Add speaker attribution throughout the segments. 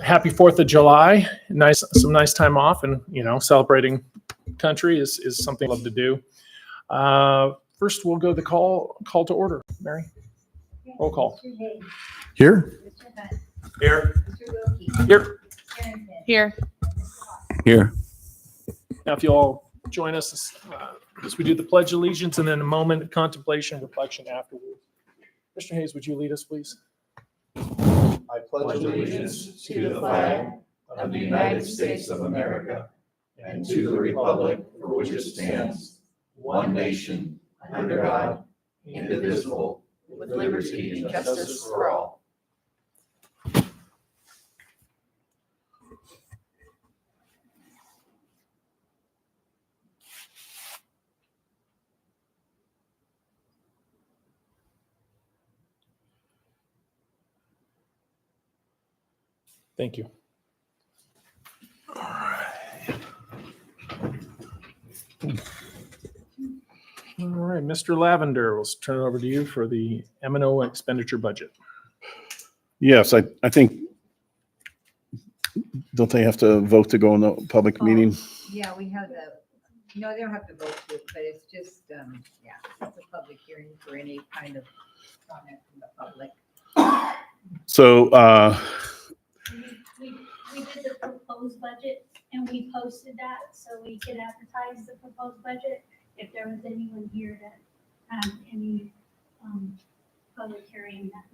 Speaker 1: happy 4th of July. Some nice time off, and celebrating country is something I love to do. First, we'll go the call to order. Mary, roll call.
Speaker 2: Here.
Speaker 3: Here.
Speaker 1: Here.
Speaker 4: Here.
Speaker 2: Here.
Speaker 1: Now, if you all join us as we do the Pledge of Allegiance, and then a moment of contemplation, reflection afterward. Mr. Hayes, would you lead us, please?
Speaker 3: I pledge allegiance to the flag of the United States of America and to the republic for which it stands, one nation, under God, indivisible, with liberty and justice for all.
Speaker 1: Thank you. All right, Mr. Lavender, we'll turn it over to you for the M&O expenditure budget.
Speaker 2: Yes, I think, don't they have to vote to go in the public meeting?
Speaker 5: Yeah, we have no, they don't have to vote to it, but it's just, it's a public hearing for any kind of comment from the public.
Speaker 2: So,
Speaker 6: We did the proposed budget and we posted that so we could advertise the proposed budget if there was anyone here that had any public hearing that.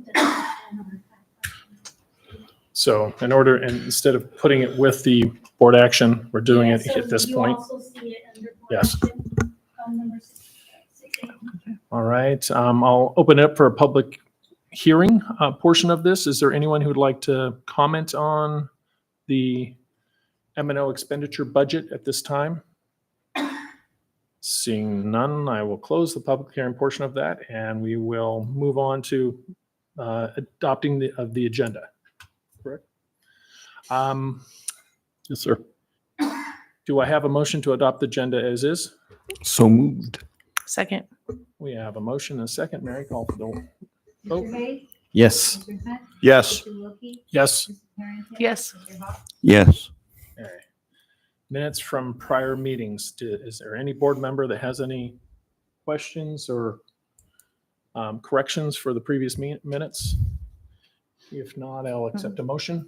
Speaker 1: So instead of putting it with the board action, we're doing it at this point.
Speaker 6: You also see it under board
Speaker 1: Yes.
Speaker 6: action, number 6.
Speaker 1: All right, I'll open it up for a public hearing portion of this. Is there anyone who'd like to comment on the M&O expenditure budget at this time? Seeing none, I will close the public hearing portion of that, and we will move on to adopting the agenda. Correct?
Speaker 2: yes, sir.
Speaker 1: Do I have a motion to adopt the agenda as is?
Speaker 2: So moved.
Speaker 4: Second.
Speaker 1: We have a motion and a second. Mary, call for the vote.
Speaker 5: Mr. Hayes?
Speaker 2: Yes.
Speaker 5: Mr. Hunt?
Speaker 2: Yes.
Speaker 5: Mr. Wilkie?
Speaker 1: Yes.
Speaker 5: Mrs. Harrington?
Speaker 4: Yes.
Speaker 5: Mr. Hawes?
Speaker 2: Yes.
Speaker 1: All right. Minutes from prior meetings. Is there any board member that has any questions or corrections for the previous minutes? If not, I'll accept a motion.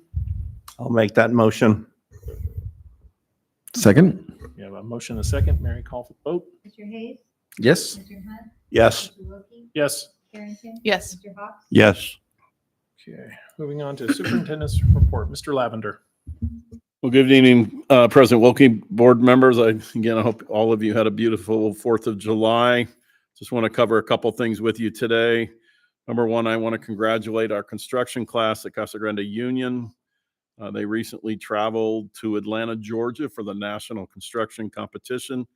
Speaker 7: I'll make that motion.
Speaker 2: Second.
Speaker 1: We have a motion and a second. Mary, call for the vote.
Speaker 5: Mr. Hayes?
Speaker 2: Yes.
Speaker 5: Mr. Hunt?
Speaker 7: Yes.
Speaker 5: Mr. Wilkie?
Speaker 1: Yes.
Speaker 5: Harrington?
Speaker 4: Yes.
Speaker 5: Mr. Hawes?
Speaker 7: Yes.
Speaker 1: Okay. Moving on to superintendent's report. Mr. Lavender.
Speaker 2: Well, good evening, President Wilkie, board members. I hope all of you had a beautiful 4th of July. Just want to cover a couple things with you today. Number one, I want to congratulate our construction class at Casa Grande Union. They recently traveled to Atlanta, Georgia for the national construction competition,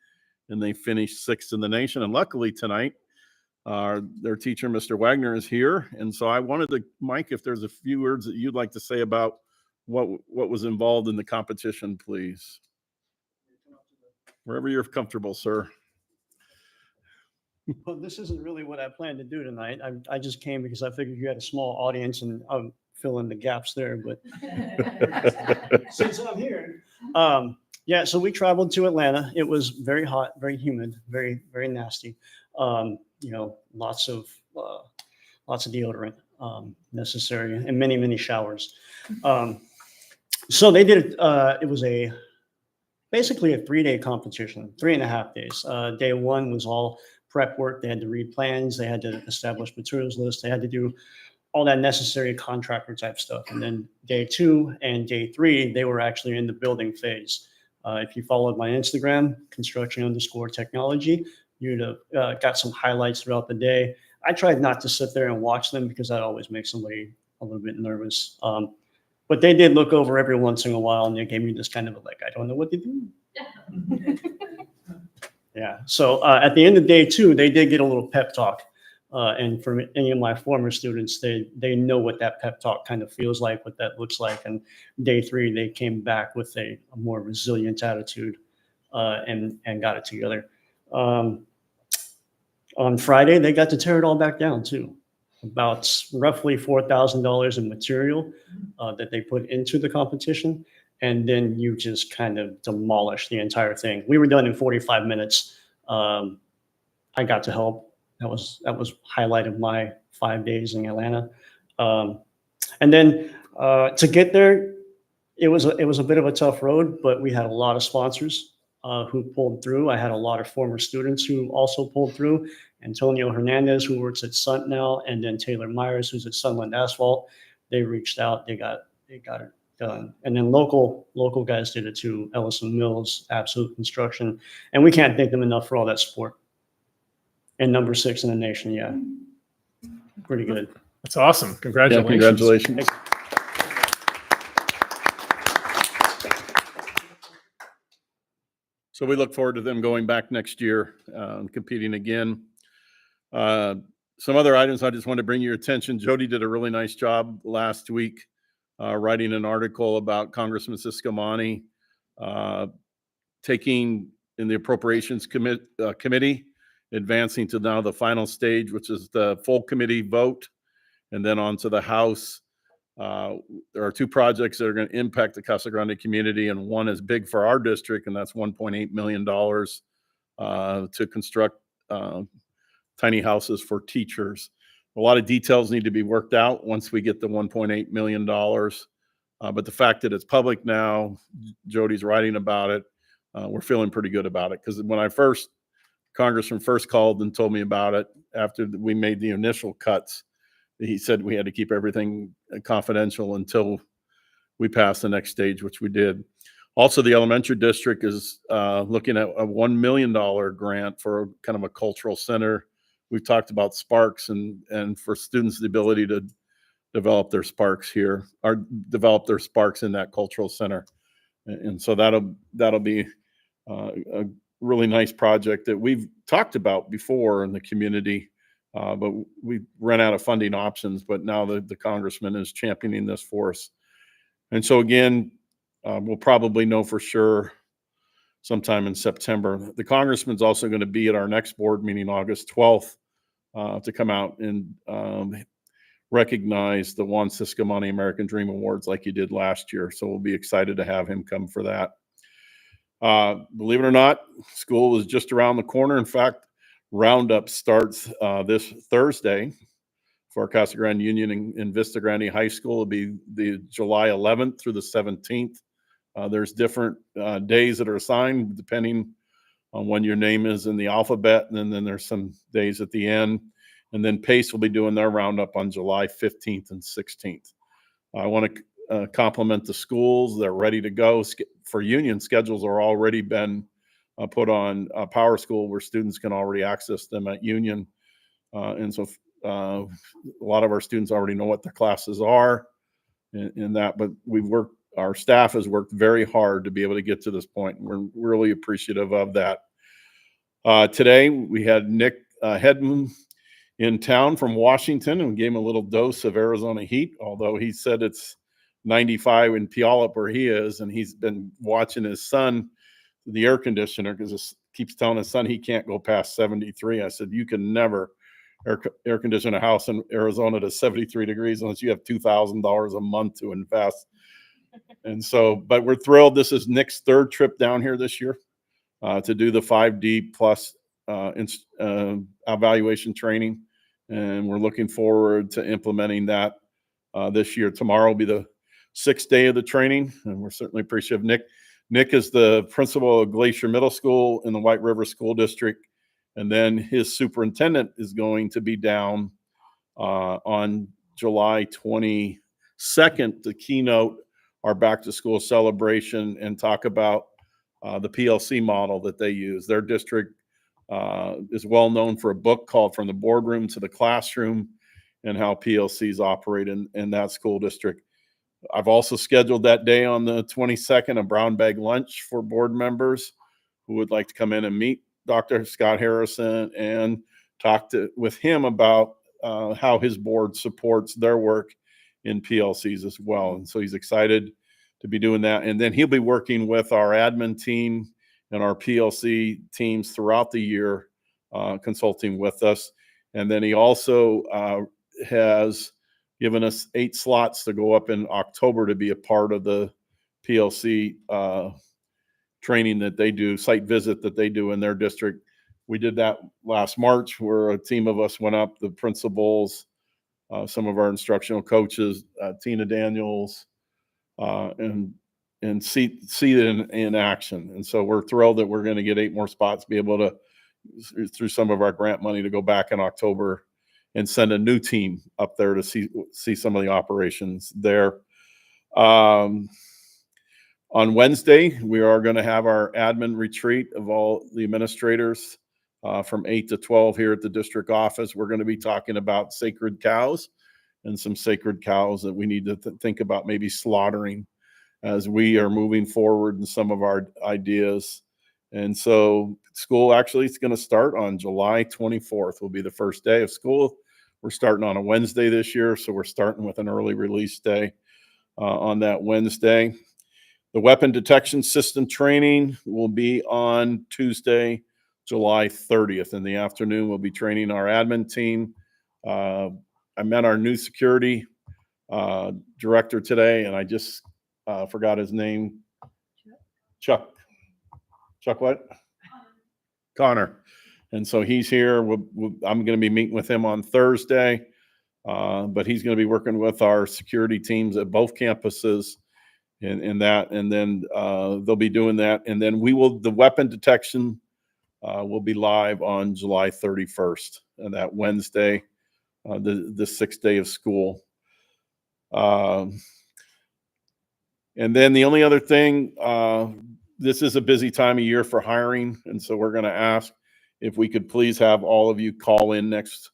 Speaker 2: and they finished 6th in the nation. And luckily tonight, their teacher, Mr. Wagner, is here. And so I wanted to, Mike, if there's a few words that you'd like to say about what was involved in the competition, please. Wherever you're comfortable, sir.
Speaker 8: Well, this isn't really what I planned to do tonight. I just came because I figured you had a small audience and I'll fill in the gaps there. But since I'm here, so we traveled to Atlanta. It was very hot, very humid, very, very nasty. Lots of deodorant necessary and many, many showers. So they did it was basically a 3-day competition, 3.5 days. Day one was all prep work. They had to read plans. They had to establish materials lists. They had to do all that necessary contractor type stuff. And then day 2 and day 3, they were actually in the building phase. If you followed my Instagram, construction_technology, you'd have got some highlights throughout the day. I tried not to sit there and watch them because that always makes somebody a little bit nervous. But they did look over every once in a while, and they gave me this kind of I don't know what to do. Yeah. So at the end of day 2, they did get a little pep talk. And for any of my former students, they know what that pep talk kind of feels like, what that looks like. And day 3, they came back with a more resilient attitude and got it together. On Friday, they got to tear it all back down too. about roughly $4,000 in material that they put into the competition. And then you just kind of demolish the entire thing. We were done in 45 minutes. I got to help. That was highlight of my 5 days in Atlanta. And then to get there, it was a bit of a tough road, but we had a lot of sponsors who pulled through. I had a lot of former students who also pulled through. Antonio Hernandez, who works at Sunt now, and then Taylor Myers, who's at Sunland Asphalt. They reached out. They got it done. And then local guys did it too. Ellison Mills, Absolute Construction, and we can't thank them enough for all that support. And number 6 in the nation, yeah, pretty good.
Speaker 1: That's awesome.
Speaker 2: Yeah,
Speaker 1: Congratulations.
Speaker 2: congratulations. So we look forward to them going back next year and competing again. Some other items I just want to bring your attention. Jody did a really nice job last week writing an article about Congressman Siscomani taking in the Appropriations Committee, advancing to now the final stage, which is the full committee vote, and then on to the House. There are 2 projects that are going to impact the Casa Grande community, and one is big for our district, and that's $1.8 million to construct tiny houses for teachers. A lot of details need to be worked out once we get the $1.8 million. But the fact that it's public now, Jody's writing about it, we're feeling pretty good about it. Because when Congressman first called and told me about it after we made the initial cuts, he said we had to keep everything confidential until we passed the next stage, which we did. Also, the elementary district is looking at a $1 million grant for kind of a cultural center. We've talked about Sparks and for students the ability to develop their sparks here, or develop their sparks in that cultural center. And so that'll be a really nice project that we've talked about before in the community. But we ran out of funding options, but now the congressman is championing this for us. And so again, we'll probably know for sure sometime in September. The congressman's also going to be at our next board meeting, August 12th, to come out and recognize the Juan Siscomani American Dream Awards like he did last year. So we'll be excited to have him come for that. Believe it or not, school is just around the corner. In fact, Roundup starts this Thursday for Casa Grande Union and Vista Grande High School. It'll be the July 11th through the 17th. There's different days that are assigned depending on when your name is in the alphabet, and then there's some days at the end. And then PACE will be doing their roundup on July 15th and 16th. I want to compliment the schools. They're ready to go. For Union, schedules are already been put on Power School where students can already access them at Union. And so a lot of our students already know what their classes are in that, but our staff has worked very hard to be able to get to this point. We're really appreciative of that. Today, we had Nick Hedman in town from Washington, and we gave him a little dose of Arizona heat, although he said it's 95 in Puyallup where he is, and he's been watching his son, the air conditioner, because it keeps telling his son he can't go past 73. I said, you can never air condition a house in Arizona to 73 degrees unless you have $2,000 a month to invest. And so, but we're thrilled. This is Nick's 3rd trip down here this year to do the 5D plus evaluation training. And we're looking forward to implementing that this year. Tomorrow will be the 6th day of the training, and we're certainly appreciative. Nick is the principal of Glacier Middle School in the White River School District, and then his superintendent is going to be down on July 22nd to keynote our back to school celebration and talk about the PLC model that they use. Their district is well known for a book called From the Boardroom to the Classroom and how PLCs operate in that school district. I've also scheduled that day on the 22nd, a brown bag lunch for board members who would like to come in and meet Dr. Scott Harrison and talk with him about how his board supports their work in PLCs as well. And so he's excited to be doing that. And then he'll be working with our admin team and our PLC teams throughout the year, consulting with us. And then he also has given us 8 slots to go up in October to be a part of the PLC training that they do, site visit that they do in their district. We did that last March where a team of us went up, the principals, some of our instructional coaches, Tina Daniels, and see it in action. And so we're thrilled that we're going to get 8 more spots, be able to, through some of our grant money, to go back in October and send a new team up there to see some of the operations there. On Wednesday, we are going to have our admin retreat of all the administrators from 8 to 12 here at the district office. We're going to be talking about sacred cows and some sacred cows that we need to think about maybe slaughtering as we are moving forward in some of our ideas. And so school actually is going to start on July 24th will be the first day of school. We're starting on a Wednesday this year, so we're starting with an early release day on that Wednesday. The weapon detection system training will be on Tuesday, July 30th in the afternoon. We'll be training our admin team. I met our new security director today, and I just forgot his name. Chuck what? Connor. And so he's here. I'm going to be meeting with him on Thursday, but he's going to be working with our security teams at both campuses in that, and then they'll be doing that. And then the weapon detection will be live on July 31st, and that Wednesday, the 6th day of school. And then the only other thing, this is a busy time of year for hiring, and so we're going to ask if we could please have all of you call in next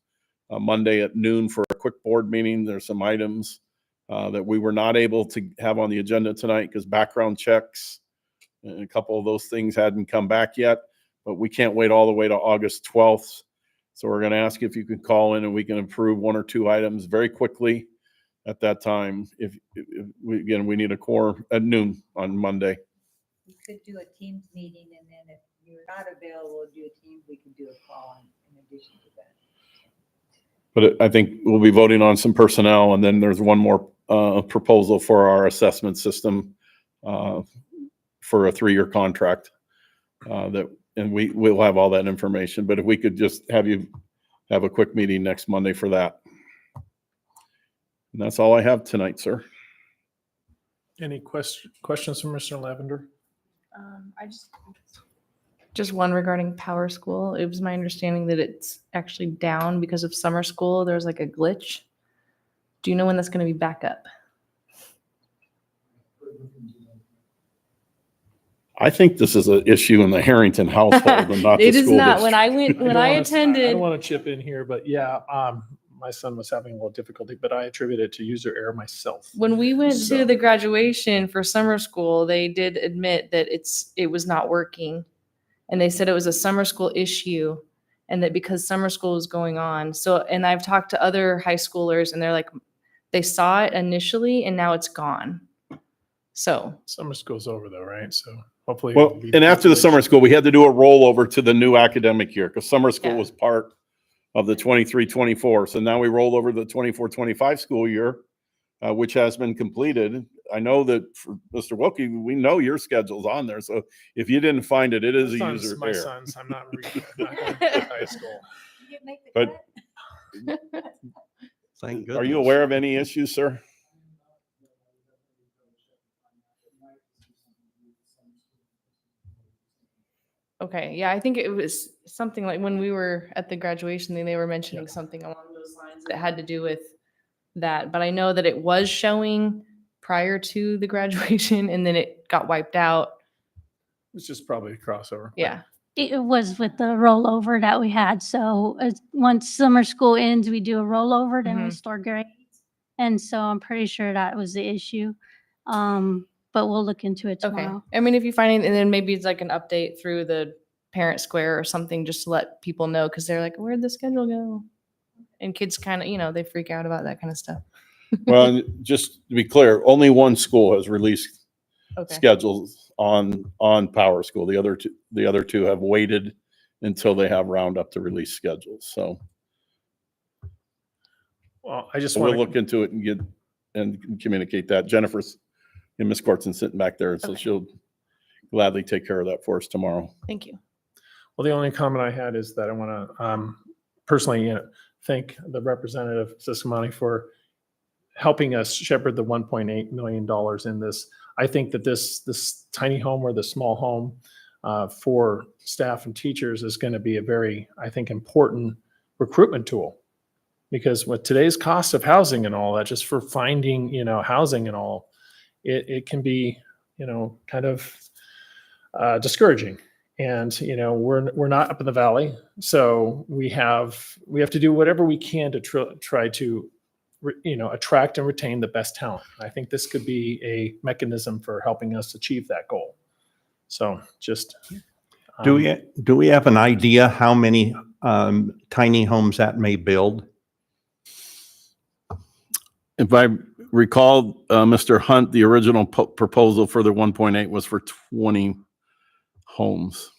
Speaker 2: Monday at noon for a quick board meeting. There's some items that we were not able to have on the agenda tonight because background checks and a couple of those things hadn't come back yet, but we can't wait all the way to August 12th. So we're going to ask if you could call in and we can approve 1 or 2 items very quickly at that time. If we need a quorum at noon on Monday.
Speaker 5: We could do a Teams meeting, and then if you're not available, do a Teams, we could do a call in addition to that.
Speaker 2: But I think we'll be voting on some personnel, and then there's one more proposal for our assessment system for a 3-year contract and we'll have all that information. But if we could just have you have a quick meeting next Monday for that. And that's all I have tonight, sir.
Speaker 1: Any questions from Mr. Lavender?
Speaker 4: I just one regarding Power School. It was my understanding that it's actually down because of summer school. There's like a glitch. Do you know when that's going to be back up?
Speaker 1: I
Speaker 2: think this is an issue in the Harrington household and not the
Speaker 4: It is
Speaker 2: school
Speaker 4: not.
Speaker 2: district.
Speaker 4: When I went, when I
Speaker 1: I
Speaker 4: attended,
Speaker 1: don't want to chip in here, but yeah, my son was having a little difficulty, but I attribute it to user error myself.
Speaker 4: when we went
Speaker 1: So-
Speaker 4: to the graduation for summer school, they did admit that it was not working. And they said it was a summer school issue and that because summer school was going on. So, and I've talked to other high schoolers and they're like, they saw it initially and now it's gone. So,
Speaker 1: Summer school's over though, right? So hopefully.
Speaker 2: Well,
Speaker 1: it'll be
Speaker 2: and after the
Speaker 1: completion.
Speaker 2: summer school, we had to do a rollover to the new academic year because summer school
Speaker 4: Yeah.
Speaker 2: was part of the 23-24. So now we roll over the 24-25 school year, which has been completed. I know that for Mr. Wilkie, we know your schedule's on there. So if you didn't find it, it is a user
Speaker 1: My
Speaker 2: error.
Speaker 1: sons, I'm not going to high school.
Speaker 5: You didn't make the
Speaker 2: But-
Speaker 5: cut?
Speaker 7: Thank goodness.
Speaker 2: Are you aware of any issues, sir?
Speaker 4: okay. Yeah, I think it was something like when we were at the graduation thing, they were mentioning something along those lines that had to do with that. But I know that it was showing prior to the graduation and then it got wiped out.
Speaker 1: It's just probably a crossover.
Speaker 4: Yeah.
Speaker 6: It was with the rollover that we had. So once summer school ends, we do a rollover, then we
Speaker 4: Mhm.
Speaker 6: store grades. And so I'm pretty sure that was the issue. But we'll look into it
Speaker 4: Okay.
Speaker 6: tomorrow.
Speaker 4: I mean, if you find it, and then maybe it's like an update through the parent square or something, just to let people know, because they're like, where'd the schedule go? And kids kind of, they freak out about that kind of stuff.
Speaker 2: Well, and just to be clear, only one school has released
Speaker 4: Okay.
Speaker 2: schedules on Power School. The other two have waited until they have Roundup to release schedules. So
Speaker 1: Well, I just
Speaker 2: So
Speaker 1: want
Speaker 2: we'll
Speaker 1: to,
Speaker 2: look into it and communicate that. Jennifer's and Ms. Cortson sitting back there, so
Speaker 4: Okay.
Speaker 2: she'll gladly take care of that for us tomorrow.
Speaker 4: Thank you.
Speaker 1: well, the only comment I had is that I want to personally thank the representative Siscomani for helping us shepherd the $1.8 million in this. I think that this tiny home or the small home for staff and teachers is going to be a very, I think, important recruitment tool. Because with today's cost of housing and all that, just for finding, housing and all, it can be, kind of discouraging. And, we're not up in the valley. So we have to do whatever we can to try to attract and retain the best talent. I think this could be a mechanism for helping us achieve that goal. So just.
Speaker 7: Do we have an idea how many tiny homes that may build?
Speaker 2: If I recall, Mr. Hunt, the original proposal for the 1.8 was for 20 homes.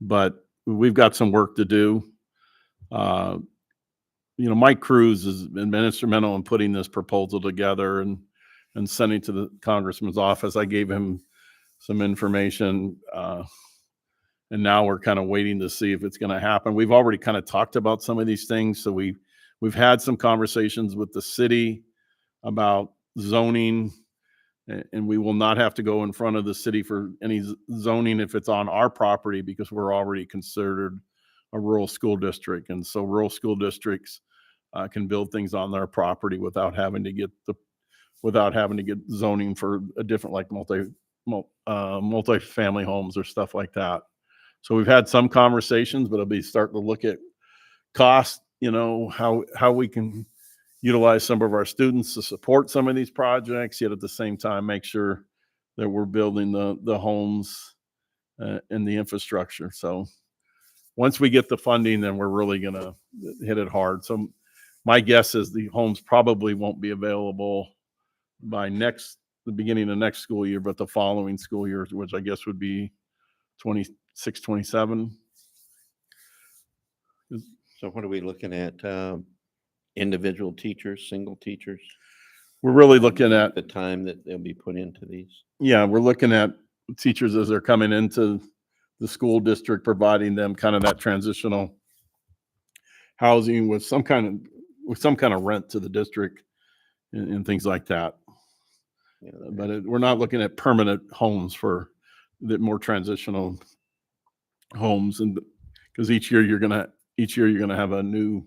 Speaker 2: But we've got some work to do. Mike Cruz has been instrumental in putting this proposal together and sending to the congressman's office. I gave him some information, and now we're kind of waiting to see if it's going to happen. We've already kind of talked about some of these things, so we've had some conversations with the city about zoning, and we will not have to go in front of the city for any zoning if it's on our property, because we're already considered a rural school district. And so rural school districts can build things on their property without having to get zoning for a different, like multi-family homes or stuff like that. So we've had some conversations, but it'll be starting to look at cost, how we can utilize some of our students to support some of these projects, yet at the same time, make sure that we're building the homes and the infrastructure. So once we get the funding, then we're really going to hit it hard. So my guess is the homes probably won't be available by the beginning of next school year, but the following school year, which I guess would be 26, 27.
Speaker 3: So what are we looking at? Individual teachers, single teachers?
Speaker 2: We're really looking at,
Speaker 3: The time that they'll be put into these?
Speaker 2: yeah, we're looking at teachers as they're coming into the school district, providing them kind of that transitional housing with some kind of rent to the district and things like that.
Speaker 3: Yeah,
Speaker 2: But we're not looking at permanent homes for the more transitional homes, and because each year you're gonna have a new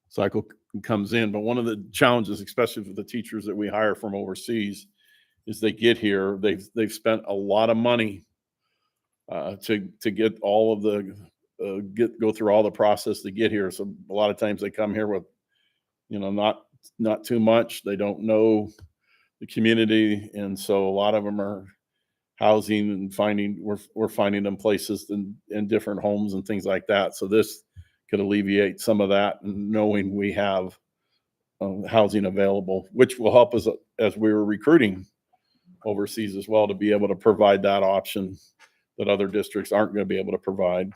Speaker 2: cycle comes in. But one of the challenges, especially for the teachers that we hire from overseas, is they get here, they've spent a lot of money to get all of the go through all the process to get here. So a lot of times they come here with not too much. They don't know the community, and so a lot of them are housing and we're finding them places in different homes and things like that. So this could alleviate some of that, and knowing we have housing available, which will help us as we were recruiting overseas as well, to be able to provide that option that other districts aren't going to be able to provide.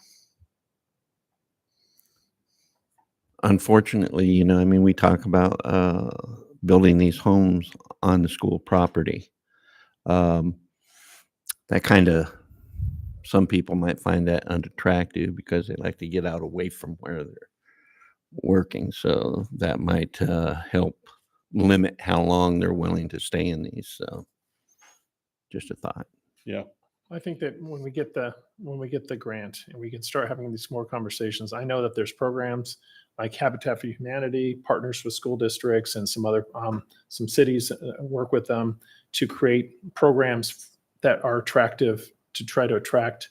Speaker 3: Unfortunately, we talk about building these homes on the school property. That kind of, some people might find that unattractive because they like to get out away from where they're working. So that might help limit how long they're willing to stay in these. So just a thought.
Speaker 2: Yeah.
Speaker 1: I think that when we get the grant and we can start having these more conversations, I know that there's programs like Habitat for Humanity, partners with school districts, and some other some cities work with them to create programs that are attractive to try to attract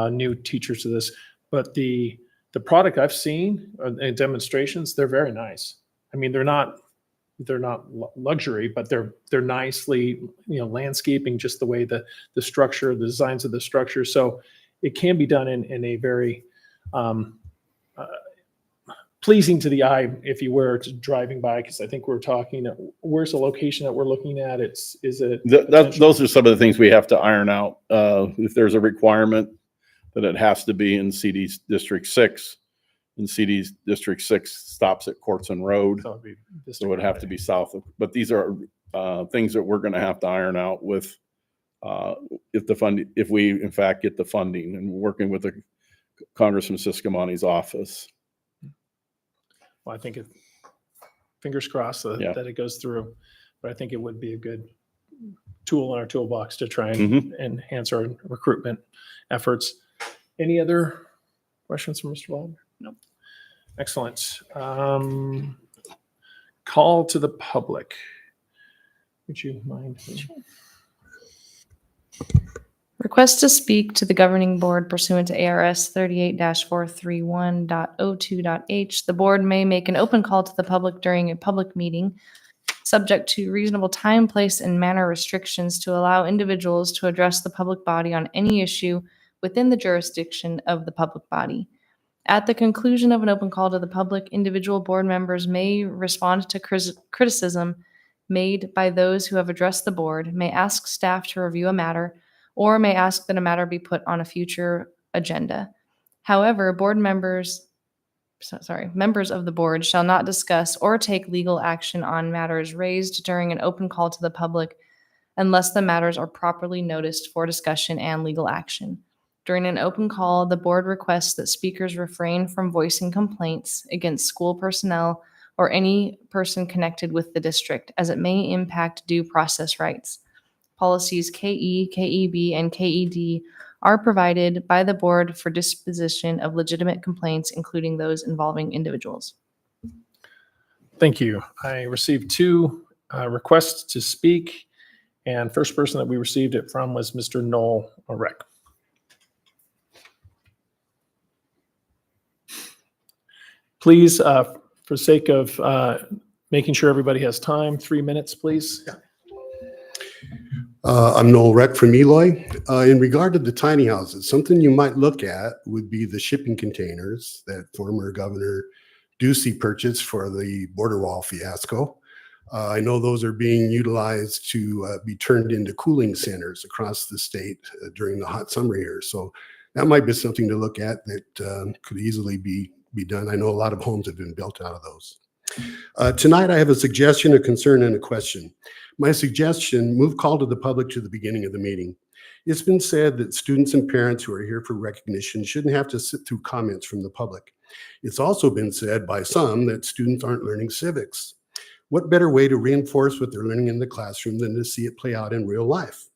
Speaker 1: new teachers to this. But the product I've seen in demonstrations, they're very nice. I mean, they're not luxury, but they're nicely, landscaping, just the way the structure, the designs of the structure. So it can be done in a very pleasing to the eye if you were driving by, because I think we're talking, where's the location that we're looking at?
Speaker 2: Those are some of the things we have to iron out. If there's a requirement that it has to be in CD District 6, And CD's District 6 stops at Courtson Road.
Speaker 1: So it'd be
Speaker 2: So it would have to be south of, but these are things that we're going to have to iron out with if we in fact get the funding, and working with the Congressman Siscomani's office.
Speaker 1: Well, I think fingers crossed
Speaker 2: Yeah.
Speaker 1: that it goes through, but I think it would be a good tool in our toolbox to try and
Speaker 2: Mhm.
Speaker 1: enhance our recruitment efforts. Any other questions from Mr. Waldner? No. Excellent. Call to the public. Would you mind?
Speaker 4: Request to speak to the governing board pursuant to ARS 38-431.02.h. The board may make an open call to the public during a public meeting, subject to reasonable time, place, and manner restrictions to allow individuals to address the public body on any issue within the jurisdiction of the public body. At the conclusion of an open call to the public, individual board members may respond to criticism made by those who have addressed the board, may ask staff to review a matter, or may ask that a matter be put on a future agenda. However, members of the board shall not discuss or take legal action on matters raised during an open call to the public unless the matters are properly noticed for discussion and legal action. During an open call, the board requests that speakers refrain from voicing complaints against school personnel or any person connected with the district, as it may impact due process rights. Policies KE, KEB, and KED are provided by the board for disposition of legitimate complaints, including those involving individuals.
Speaker 1: Thank you. I received two requests to speak, and first person that we received it from was Mr. Noel Orek. Please, for sake of making sure everybody has time, 3 minutes, please.
Speaker 9: I'm Noel Reck from Eloy. In regard to the tiny houses, something you might look at would be the shipping containers that former Governor Ducey purchased for the border wall fiasco. I know those are being utilized to be turned into cooling centers across the state during the hot summer here. So that might be something to look at that could easily be done. I know a lot of homes have been built out of those. Tonight, I have a suggestion, a concern, and a question. My suggestion, move call to the public to the beginning of the meeting. It's been said that students and parents who are here for recognition shouldn't have to sit through comments from the public. It's also been said by some that students aren't learning civics. What better way to reinforce what they're learning in the classroom than to see it play out in real life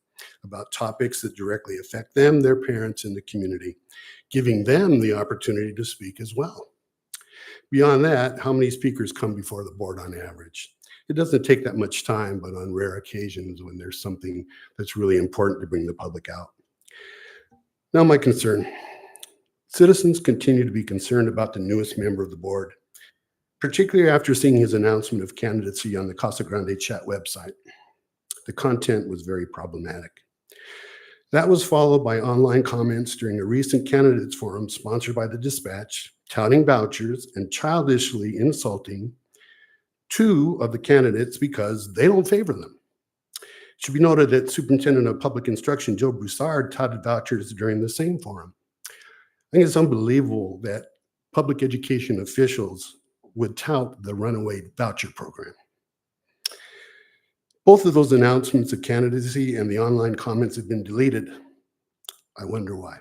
Speaker 9: about topics that directly affect them, their parents, and the community, giving them the opportunity to speak as well. Beyond that, how many speakers come before the board on average? It doesn't take that much time, but on rare occasions when there's something that's really important to bring the public out. Now, my concern. Citizens continue to be concerned about the newest member of the board, particularly after seeing his announcement of candidacy on the Casa Grande chat website. The content was very problematic. That was followed by online comments during a recent candidates forum sponsored by the Dispatch, touting vouchers and childishly insulting two of the candidates because they don't favor them. It should be noted that Superintendent of Public Instruction Joe Broussard touted vouchers during the same forum. I think it's unbelievable that public education officials would tout the runaway voucher program. Both of those announcements of candidacy and the online comments have been deleted. I wonder why.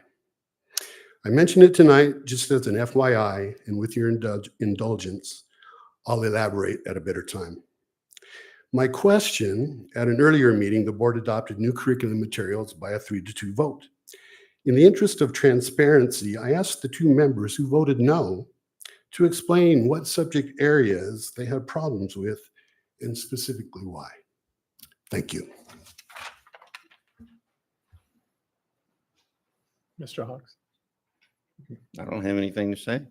Speaker 9: I mention it tonight just as an FYI, and with your indulgence, I'll elaborate at a better time. My question, at an earlier meeting, the board adopted new curriculum materials by a 3-2 vote. In the interest of transparency, I asked the two members who voted no to explain what subject areas they had problems with and specifically why. Thank you.
Speaker 1: Mr. Hawks.
Speaker 3: I don't have anything to say.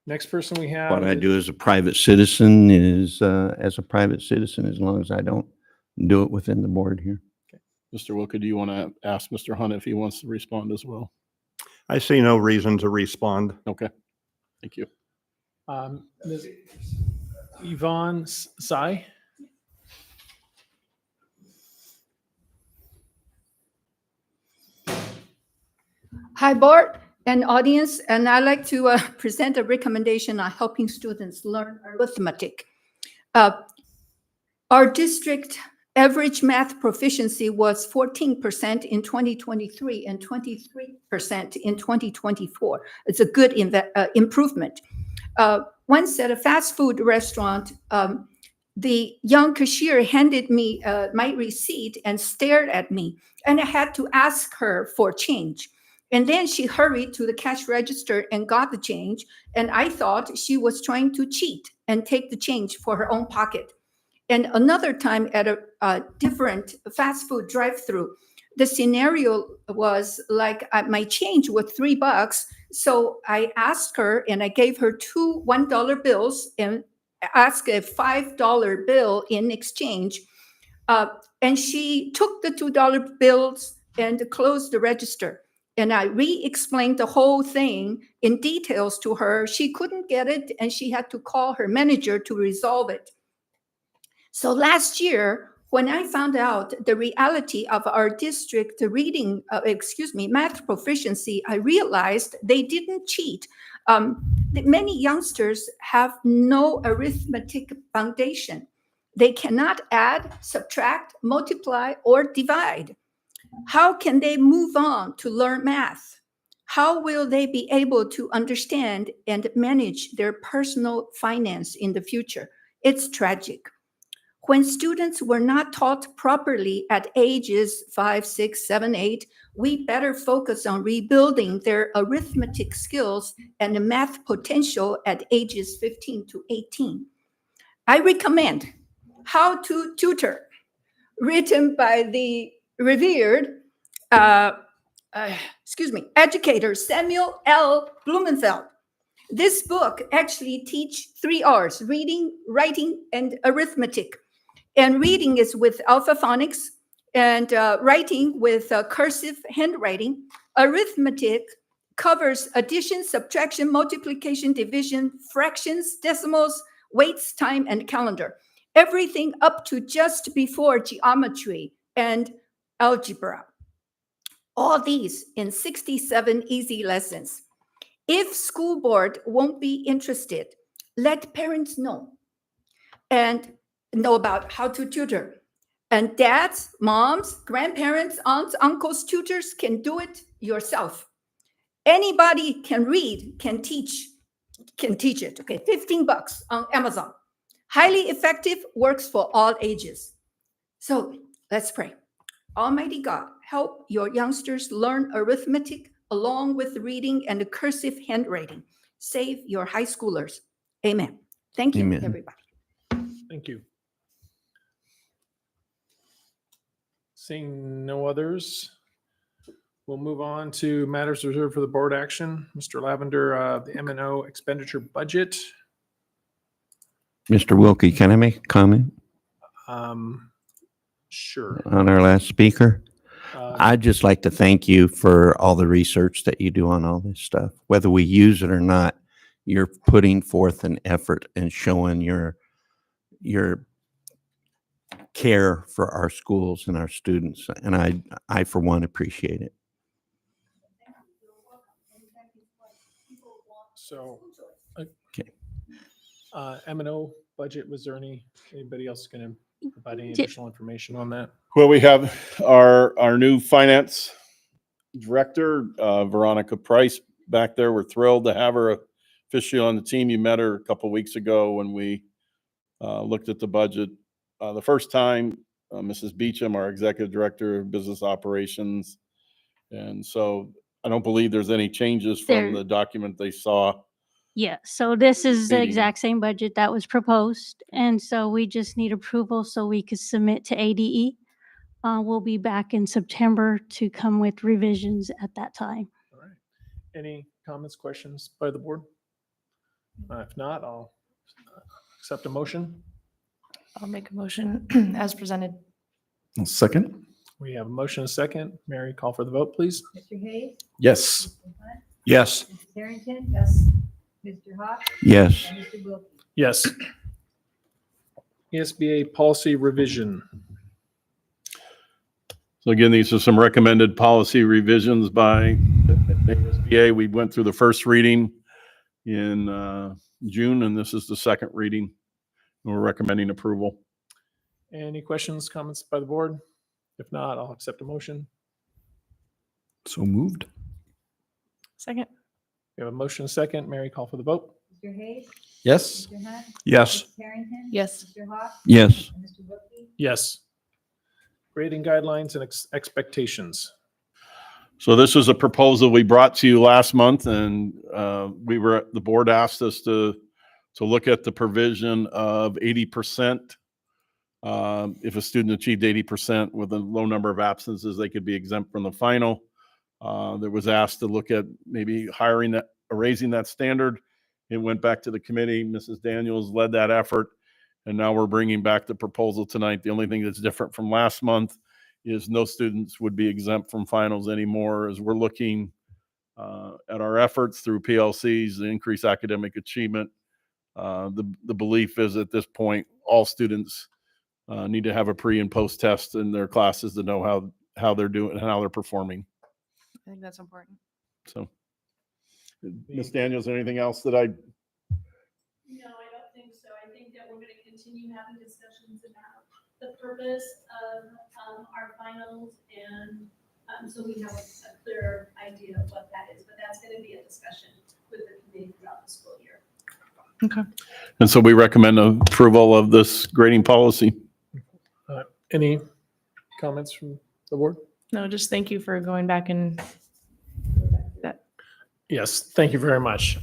Speaker 1: Next person we have.
Speaker 3: What I do as a private citizen is, as a private citizen, as long as I don't do it within the board here.
Speaker 2: Mr. Wilkie, do you want to ask Mr. Hunt if he wants to respond as well?
Speaker 7: I see no reason to respond.
Speaker 2: Okay, thank you.
Speaker 1: Ms. Yvonne Tsai.
Speaker 10: Hi, board. and audience, and I'd like to present a recommendation on helping students learn arithmetic. Our district average math proficiency was 14% in 2023 and 23% in 2024. It's a good improvement. Once at a fast food restaurant, the young cashier handed me my receipt and stared at me, and I had to ask her for change. And then she hurried to the cash register and got the change, and I thought she was trying to cheat and take the change for her own pocket. And another time at a different fast food drive-through, the scenario was like my change was $3. So I asked her, and I gave her two $1 bills and asked a $5 bill in exchange. And she took the $2 bills and closed the register. And I re-explained the whole thing in details to her. She couldn't get it, and she had to call her manager to resolve it. So last year, when I found out the reality of our district math proficiency, I realized they didn't cheat. Many youngsters have no arithmetic foundation. They cannot add, subtract, multiply, or divide. How can they move on to learn math? How will they be able to understand and manage their personal finance in the future? It's tragic. When students were not taught properly at ages 5, 6, 7, 8, we better focus on rebuilding their arithmetic skills and math potential at ages 15 to 18. I recommend How to Tutor, written by the revered educator Samuel L. Blumenfeld. This book actually teaches 3 R's: reading, writing, and arithmetic. And reading is with alphaphonics, and writing with cursive handwriting. Arithmetic covers addition, subtraction, multiplication, division, fractions, decimals, weights, time, and calendar. Everything up to just before geometry and algebra. All these in 67 easy lessons. If school board won't be interested, let parents know and know about How to Tutor. And dads, moms, grandparents, aunts, uncles, tutors can do it yourself. Anybody can read, can teach it. Okay, $15 on Amazon. Highly effective, works for all ages. So let's pray. Almighty God, help your youngsters learn arithmetic along with reading and cursive handwriting. Save your high schoolers. Amen. Thank you,
Speaker 7: Amen.
Speaker 10: everybody.
Speaker 1: Thank you. Seeing no others, we'll move on to matters reserved for the board action. Mr. Lavender, the M&O expenditure budget.
Speaker 7: Mr. Wilkie, can I make a comment
Speaker 1: Sure.
Speaker 7: on our last speaker? I'd just like to thank you for all the research that you do on all this stuff. Whether we use it or not, you're putting forth an effort and showing your care for our schools and our students. And I for one, appreciate it.
Speaker 1: So,
Speaker 7: Okay.
Speaker 1: M&O budget, was there anybody else going to provide any additional information on that?
Speaker 2: Well, we have our new finance director, Veronica Price, back there. We're thrilled to have her officially on the team. You met her a couple weeks ago when we looked at the budget. The first time, Mrs. Beecham, our executive director of business operations. And so I don't believe there's any changes from the document they saw.
Speaker 6: Yeah, so this is the
Speaker 2: Meeting.
Speaker 6: exact same budget that was proposed, and so we just need approval so we could submit to ADE. We'll be back in September to come with revisions at that time.
Speaker 1: All right. Any comments, questions by the board? If not, I'll accept a motion.
Speaker 4: I'll make a motion as presented.
Speaker 3: Second?
Speaker 1: We have a motion and a second. Mary, call for the vote, please.
Speaker 5: Mr. Hayes?
Speaker 3: Yes.
Speaker 5: Mr. Hunt?
Speaker 7: Yes.
Speaker 5: Mrs. Harrington? Yes. Mr. Hawk?
Speaker 7: Yes.
Speaker 5: And Mr. Wilkie?
Speaker 1: Yes. ESBA policy revision.
Speaker 2: So again, these are some recommended policy revisions by ASBA, we went through the first reading in June, and this is the second reading. We're recommending approval.
Speaker 1: Any questions, comments by the board? If not, I'll accept a motion.
Speaker 7: So moved.
Speaker 4: Second.
Speaker 1: We have a motion and a second. Mary, call for the vote.
Speaker 5: Mr. Hayes?
Speaker 7: Yes.
Speaker 5: Mr. Hunt?
Speaker 7: Yes.
Speaker 5: Mrs. Harrington?
Speaker 4: Yes.
Speaker 5: Mr. Hawk?
Speaker 7: Yes.
Speaker 5: And Mr. Wilkie?
Speaker 1: Yes. Grading guidelines and expectations.
Speaker 2: So this was a proposal we brought to you last month, and the board asked us to look at the provision of 80%. If a student achieved 80% with a low number of absences, they could be exempt from the final. There was asked to look at maybe raising that standard. It went back to the committee. Mrs. Daniels led that effort, and now we're bringing back the proposal tonight. The only thing that's different from last month is no students would be exempt from finals anymore, as we're looking at our efforts through PLCs, the increased academic achievement. The belief is at this point, all students need to have a pre and post test in their classes to know how they're doing and how they're performing.
Speaker 4: I think that's important.
Speaker 2: So, Ms. Daniels, anything else that I?
Speaker 11: No, I don't think so. I think that we're going to continue having discussions about the purpose of our finals, and so we have a clear idea of what that is. But that's going to be a discussion with the committee throughout the school year.
Speaker 4: Okay.
Speaker 2: And so we recommend approval of this grading policy.
Speaker 1: Any comments from the board?
Speaker 4: No, just thank you for going back and that.
Speaker 1: Yes, thank you very much.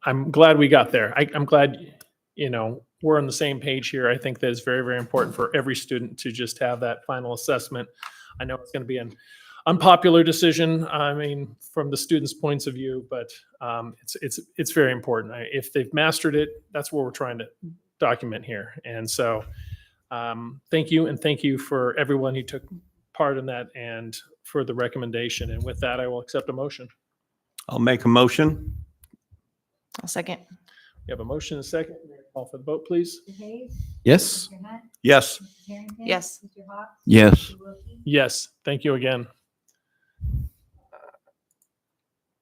Speaker 1: I'm glad we got there. I'm glad, we're on the same page here. I think that it's very, very important for every student to just have that final assessment. I know it's going to be an unpopular decision, from the students' points of view, but it's very important. If they've mastered it, that's what we're trying to document here. And so thank you, and thank you for everyone who took part in that and for the recommendation. And with that, I will accept a motion.
Speaker 7: I'll make a motion.
Speaker 4: I'll second.
Speaker 1: We have a motion and a second. Call for the vote, please.
Speaker 5: Mr. Hayes?
Speaker 7: Yes.
Speaker 5: Mr. Hunt?
Speaker 7: Yes.
Speaker 5: Mrs. Harrington?
Speaker 4: Yes.
Speaker 5: Mr. Hawk?
Speaker 7: Yes.
Speaker 5: Mr. Wilkie?
Speaker 1: Yes, thank you again.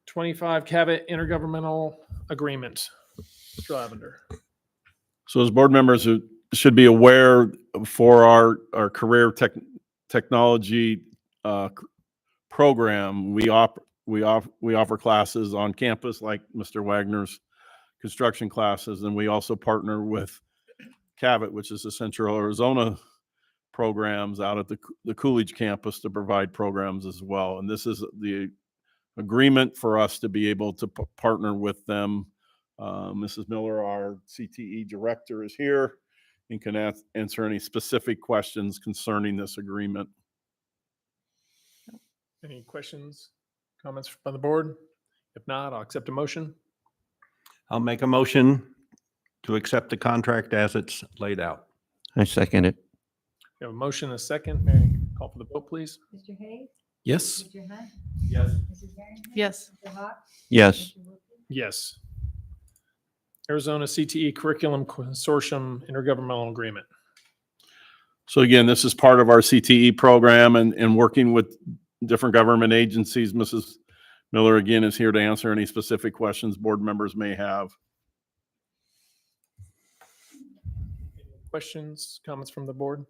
Speaker 1: 25 Cabot Intergovernmental Agreement. Mr. Lavender.
Speaker 2: So as board members should be aware, for our career technology program, we offer classes on campus like Mr. Wagner's construction classes, and we also partner with Cabot, which is the Central Arizona programs out at the Coolidge campus to provide programs as well. And this is the agreement for us to be able to partner with them. Mrs. Miller, our CTE director, is here and can answer any specific questions concerning this agreement.
Speaker 1: Any questions, comments from the board? If not, I'll accept a motion.
Speaker 7: I'll make a motion to accept the contract as it's laid out. I second it.
Speaker 1: We have a motion and a second. Mary, call for the vote, please.
Speaker 5: Mr. Hayes?
Speaker 7: Yes.
Speaker 5: Mr. Hunt?
Speaker 2: Yes.
Speaker 5: Mrs. Harrington?
Speaker 4: Yes.
Speaker 5: Mr. Hawk?
Speaker 7: Yes.
Speaker 5: Mr. Wilkie?
Speaker 1: Yes. Arizona CTE Curriculum Consortium Intergovernmental Agreement.
Speaker 2: So again, this is part of our CTE program and working with different government agencies. Mrs. Miller, again, is here to answer any specific questions board members may have.
Speaker 1: Questions, comments from the board?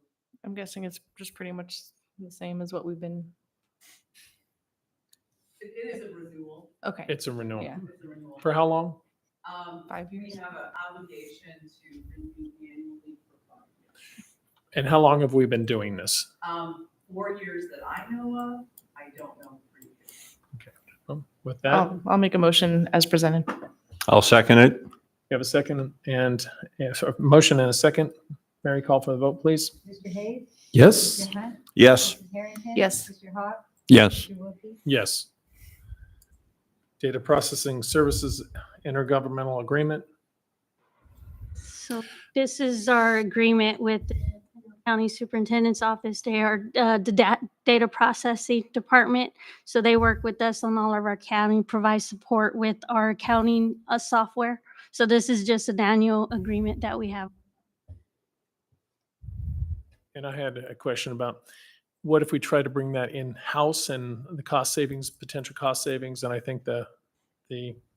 Speaker 4: I'm guessing it's just pretty much the same as what we've been.
Speaker 12: It is a renewal.
Speaker 4: Okay.
Speaker 1: It's a renewal.
Speaker 4: Yeah.
Speaker 12: It's a renewal.
Speaker 1: For how long?
Speaker 4: 5
Speaker 12: We
Speaker 4: years.
Speaker 12: have an obligation to renew annually for 5 years.
Speaker 1: And how long have we been doing this?
Speaker 12: 4 years that I know of, I don't know previous.
Speaker 1: With that,
Speaker 4: I'll make a motion as presented.
Speaker 7: I'll second it.
Speaker 1: we have a second and so a motion and a second. Mary, call for the vote, please.
Speaker 5: Mr. Hayes?
Speaker 7: Yes.
Speaker 5: Mr. Hunt?
Speaker 7: Yes.
Speaker 5: Mrs. Harrington?
Speaker 4: Yes.
Speaker 5: Mr. Hawk?
Speaker 7: Yes.
Speaker 5: Mr. Wilkie?
Speaker 1: Yes. Data Processing Services Intergovernmental Agreement.
Speaker 13: So this is our agreement with the county superintendent's office. They are the data processing department. So they work with us on all of our accounting, provide support with our accounting software. So this is just an annual agreement that we have.
Speaker 1: And I had a question about, what if we try to bring that in-house and the cost savings, potential cost savings? And I think the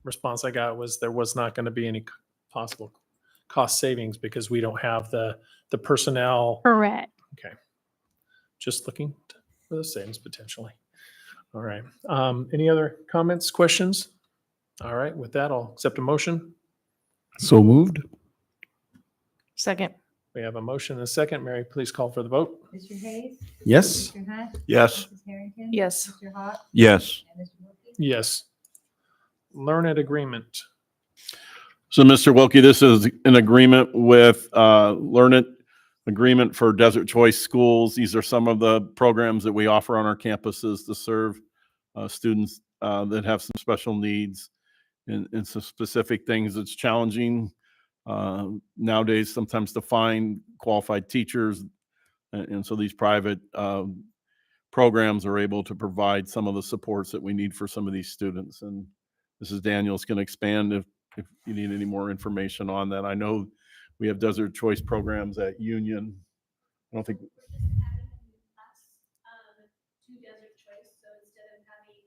Speaker 1: response I got was there was not going to be any possible cost savings because we don't have the personnel.
Speaker 13: Correct.
Speaker 1: Okay. Just looking for the savings potentially. All right. Any other comments, questions? All right. With that, I'll accept a motion.
Speaker 3: So moved.
Speaker 4: Second.
Speaker 1: We have a motion and a second. Mary, please call for the vote.
Speaker 5: Mr. Hayes?
Speaker 3: Yes.
Speaker 5: Mr. Hunt?
Speaker 2: Yes.
Speaker 5: Mrs. Harrington?
Speaker 4: Yes.
Speaker 5: Mr. Hawk?
Speaker 7: Yes.
Speaker 5: And Mr. Wilkie?
Speaker 1: Yes. Learn it agreement.
Speaker 2: So, Mr. Wilkie, this is an agreement with Learn It agreement for Desert Choice Schools. These are some of the programs that we offer on our campuses to serve students that have some special needs and some specific things. It's challenging nowadays sometimes to find qualified teachers. And so these private programs are able to provide some of the supports that we need for some of these students. And Mrs. Daniels can expand if you need any more information on that. I know we have Desert Choice programs at Union. I don't think,
Speaker 11: We're just adding a new class to Desert Choice. So instead of having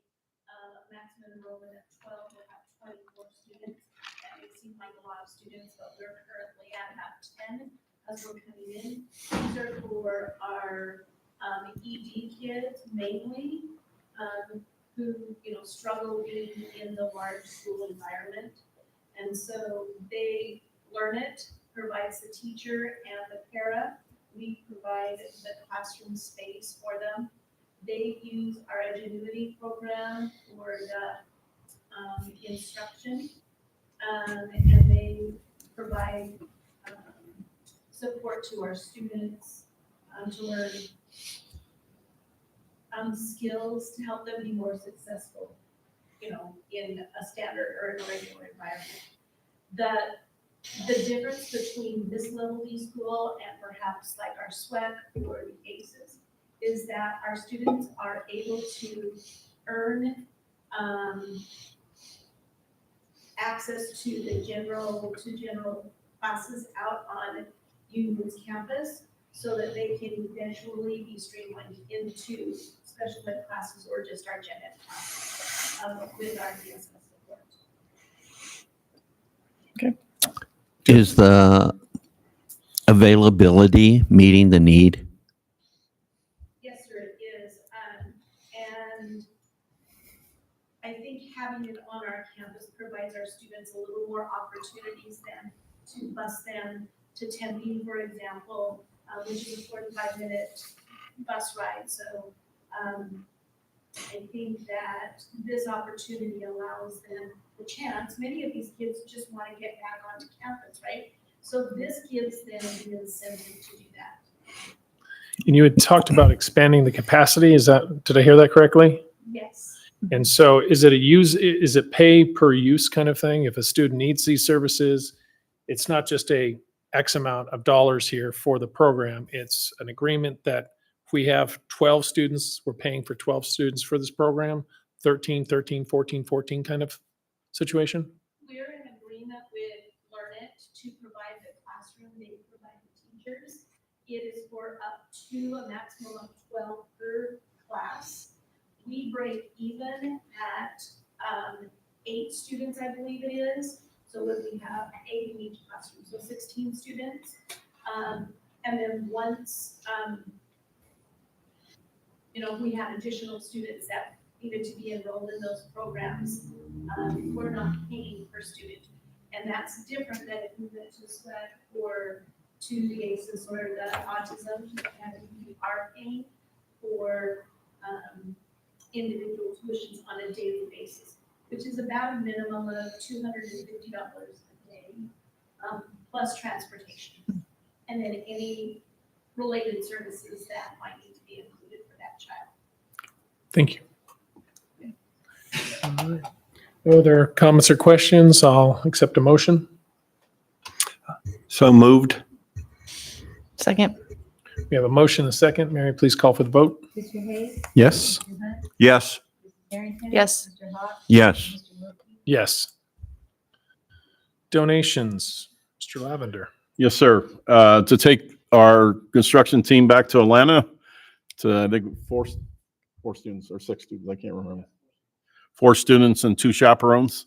Speaker 11: maximum enrollment of 12, we'll have 24 students. That may seem like a lot of students, but we're currently at about 10 as we're coming in. These are for our ED kids mainly, who struggle being in the large school environment. And so they Learn It provides the teacher and the para. We provide the classroom space for them. They use our Ingenuity program for the instruction, and they provide support to our students to learn skills to help them be more successful, in a standard or in a regular environment. The difference between this level B school and perhaps like our SWEC or the ACES is that our students are able to earn access to the general classes out on Union's campus so that they can eventually be streamlined into special ed classes or just our gen ed classes with our DSS support.
Speaker 7: Is the availability meeting the need?
Speaker 11: Yes, sir, it is. And I think having it on our campus provides our students a little more opportunities than to bus them to Tempe, for example, which is a 45-minute bus ride. So I think that this opportunity allows them the chance. Many of these kids just want to get back onto campus, right? So this gives them the incentive to do that.
Speaker 1: And you had talked about expanding the capacity. Did I hear that correctly?
Speaker 11: Yes.
Speaker 1: And so is it pay per use kind of thing? If a student needs these services, it's not just a X amount of dollars here for the program. It's an agreement that if we have 12 students, we're paying for 12 students for this program, 13, 14 kind of situation?
Speaker 11: We're in agreement with Learn It to provide the classroom, they provide the teachers. It is for up to a maximum of 12 per class. We break even at 8 students, I believe it is. So when we have 8 in each classroom, so 16 students. And then once, we had additional students that needed to be enrolled in those programs, we're not paying per student. And that's different than if we went to SWEC or to the ACES or the autism, and we are paying for individual tuitions on a daily basis, which is about a minimum of $250 a day, plus transportation. And then any related services that might need to be included for that child.
Speaker 1: Thank you. All right. No other comments or questions? I'll accept a motion.
Speaker 3: So moved.
Speaker 4: Second.
Speaker 1: We have a motion and a second. Mary, please call for the vote.
Speaker 5: Mr. Hayes?
Speaker 3: Yes.
Speaker 5: Mr. Hunt?
Speaker 3: Yes.
Speaker 5: Mrs. Harrington?
Speaker 4: Yes.
Speaker 5: Mr. Hawk?
Speaker 7: Yes.
Speaker 5: Mr. Wilkie?
Speaker 1: Yes. Donations, Mr. Lavender.
Speaker 2: yes, sir. To take our construction team back to Atlanta, to, I think, four students or 6 students, I can't remember. 4 students and 2 chaperones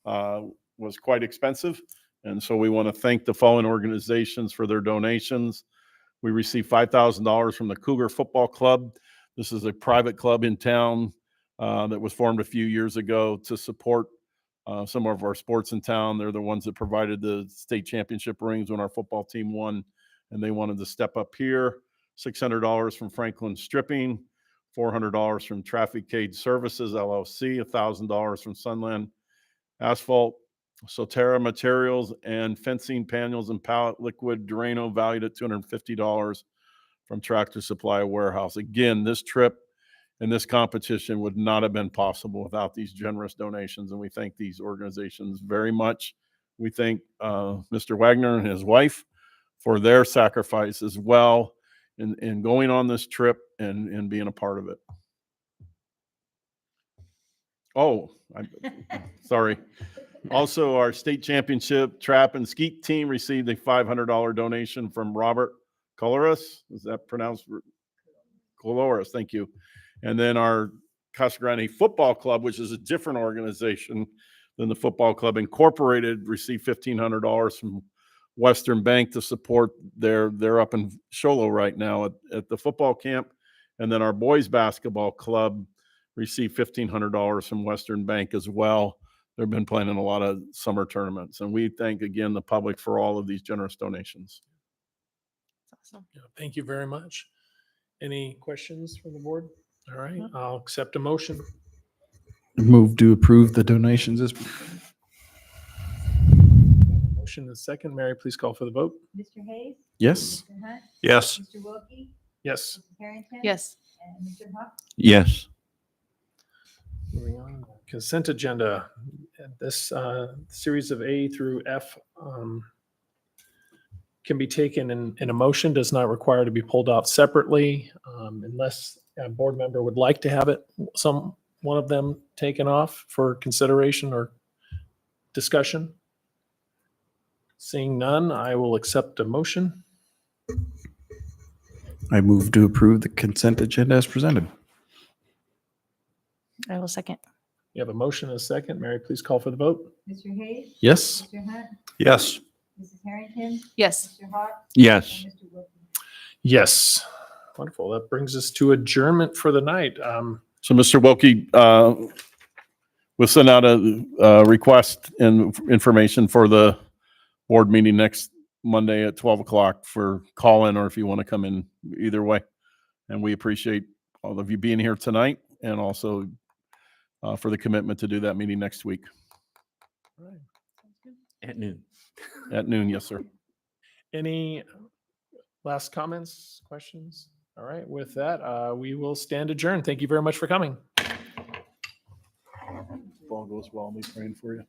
Speaker 2: was quite expensive. And so we want to thank the following organizations for their donations. We received $5,000 from the Cougar Football Club. This is a private club in town that was formed a few years ago to support some of our sports in town. They're the ones that provided the state championship rings when our football team won, and they wanted to step up here. $600 from Franklin Stripping, $400 from Traffic Cage Services LLC, $1,000 from Sunland Asphalt, Soterra Materials, and fencing panels and pallet liquid Durano valued at $250 from Tractor Supply Warehouse. Again, this trip and this competition would not have been possible without these generous donations, and we thank these organizations very much. We thank Mr. Wagner and his wife for their sacrifice as well in going on this trip and being a part of it. Oh, I'm sorry. Also, our state championship trap and skeet team received a $500 donation from Robert Coloris. Is that pronounced? Coloris, thank you. And then our Casa Grande Football Club, which is a different organization than the Football Club Incorporated, received $1,500 from Western Bank to support they're up in Sholo right now at the football camp. And then our boys basketball club received $1,500 from Western Bank as well. They've been playing in a lot of summer tournaments. And we thank again the public for all of these generous donations.
Speaker 4: Awesome.
Speaker 1: Yeah, thank you very much. Any questions from the board? All right, I'll accept a motion.
Speaker 3: Move to approve the donations as
Speaker 1: Motion is second. Mary, please call for the vote.
Speaker 5: Mr. Hayes?
Speaker 3: yes.
Speaker 5: Mr. Hunt?
Speaker 3: Yes.
Speaker 5: Mr. Wilkie?
Speaker 1: Yes.
Speaker 5: Mrs. Harrington?
Speaker 4: Yes.
Speaker 5: And Mr. Hawk?
Speaker 7: Yes.
Speaker 1: Moving on. Consent agenda. This series of A through F can be taken in a motion, does not require to be pulled out separately unless a board member would like to have one of them taken off for consideration or discussion. Seeing none, I will accept a motion.
Speaker 3: I move to approve the consent agenda as presented.
Speaker 4: I will second.
Speaker 1: You have a motion and a second. Mary, please call for the vote.
Speaker 5: Mr. Hayes?
Speaker 3: Yes.
Speaker 5: Mr. Hunt?
Speaker 3: Yes.
Speaker 5: Mrs. Harrington?
Speaker 4: Yes.
Speaker 5: Mr. Hawk?
Speaker 7: Yes.
Speaker 5: And Mr. Wilkie?
Speaker 1: Yes. Wonderful. That brings us to adjournment for the night.
Speaker 2: So Mr. Wilkie, we'll send out a request and information for the board meeting next Monday at 12 o'clock for call-in, or if you want to come in, either way. And we appreciate all of you being here tonight and also for the commitment to do that meeting next week
Speaker 7: At noon.
Speaker 2: at noon. Yes, sir.
Speaker 1: Any last comments, questions? All right. With that, we will stand adjourned. Thank you very much for coming.
Speaker 2: If all goes well, I'll be praying for you.